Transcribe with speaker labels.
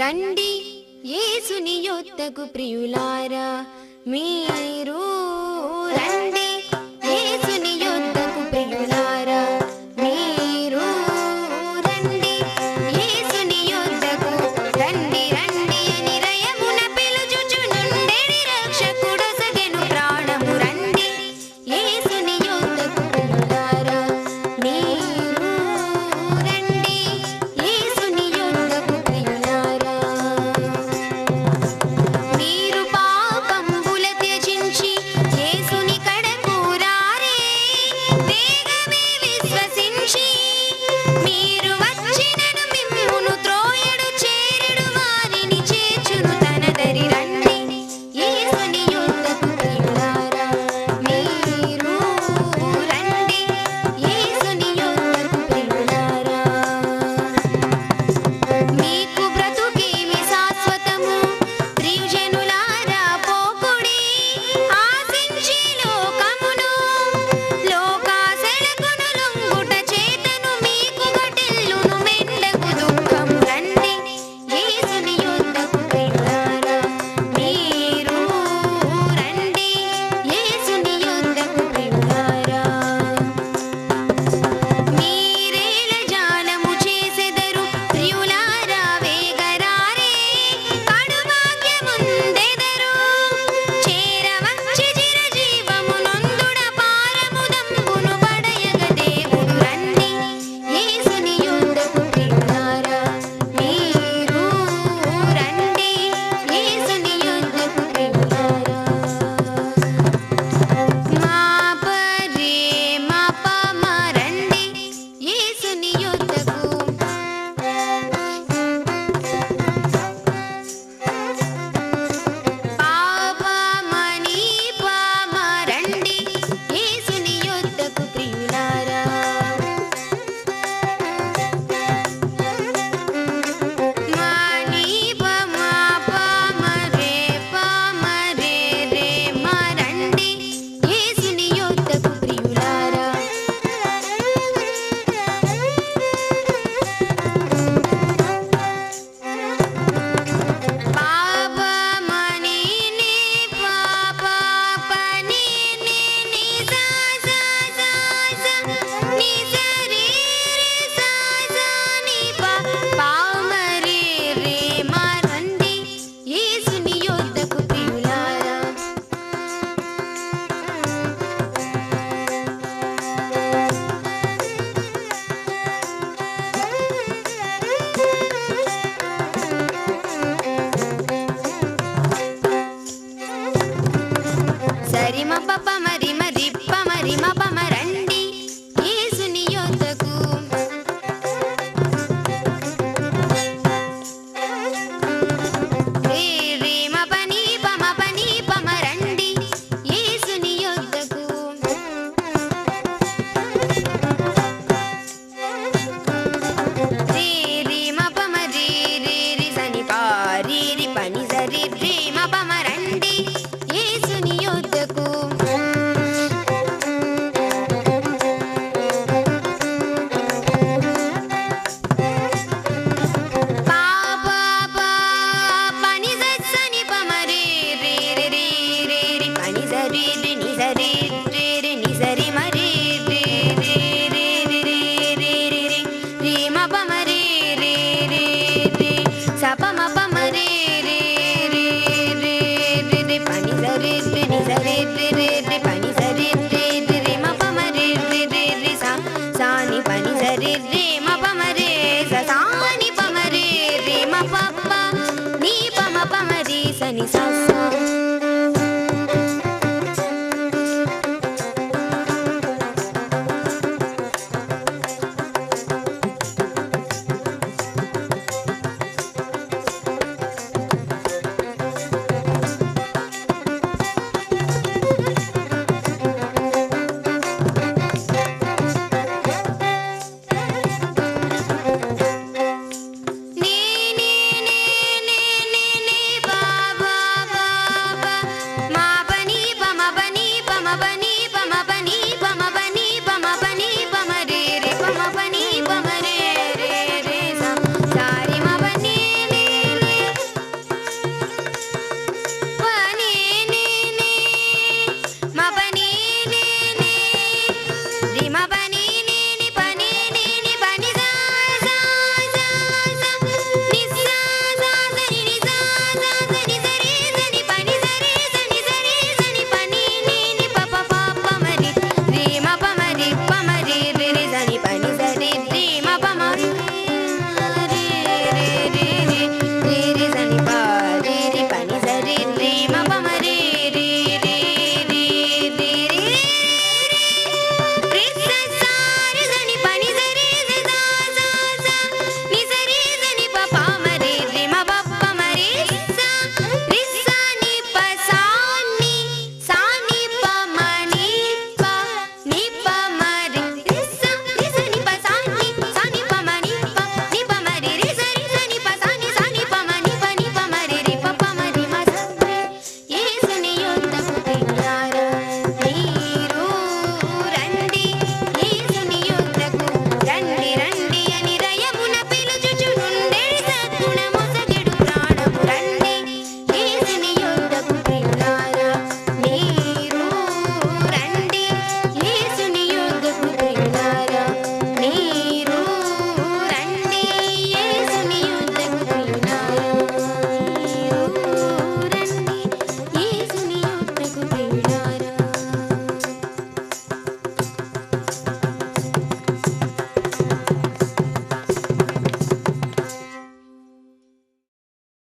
Speaker 1: రండి యేసుని యొద్దకు ప్రియులారా మీరు రండి యేసుని యొద్దకు ప్రియులారా మీరు రండి యేసుని యొద్దకు రండి రండి అని రయమున పిలుచుచునుండెడి రక్షకుడొసగెను ప్రాణము రండి యేసుని యొద్దకు ప్రియులారా మీరు రండి యేసుని యొద్దకు ప్రియులారా మీరు పాపంబుల త్యజించి యేసుని కడకు రారే వేగమే విశ్వసించి మీరు వచ్చినను మిమ్మును త్రోయడు చేరుడు వారిని చేర్చును తన దరి రండి యేసుని యొద్దకు ప్రియులారా మీరు రండి యేసుని యొద్దకు ప్రియులారా మీకు బ్రతుకేమి శాశ్వతము ప్రియుజనులారా పోకుడి ఆశించి లోకమును లోకాశలకును లొంగుట చేతను మీకు గటిల్లును మెండకు దుఃఖము రండి యేసుని యొద్దకు ప్రియులారా మీరు రండి యేసుని యొద్దకు ప్రియులారా మీరేల జాలము చేసెదరు ప్రియులారా వేగరారే కడుభాగ్యముందెదరు చేరవచ్చి చిరజీవము నొందుడ పారముదంబును పడయగ దేవుడు రండి యేసుని యొద్దకు ప్రియులారా మీరు రండి యేసుని యొద్దకు ప్రియులారా మా పరే మా పమ రండి యేసుని యొద్దకు పాపమని పామ రండి యేసుని యొద్దకు ప్రియులారా మాని పమ పామ రే రే మా రండి యేసుని యొద్దకు ప్రియులారా పాపమని నీ పాపని నీ సా సా సా సా నీ సరి సా సా నీ పామరి రే మా రండి యేసుని యొద్దకు ప్రియులారా సరి మ పప మరి మరి ప మరి మ పమ రండి యేసుని యొద్దకు రే రే మ పని పమ రండి యేసుని యొద్దకు రే రే మ పమ రే రి సని పా రి పని సరి రే మ పమ రండి యేసుని యొద్దకు పాప పని సని పమ రే పని సరి ని సరి ని సరి మ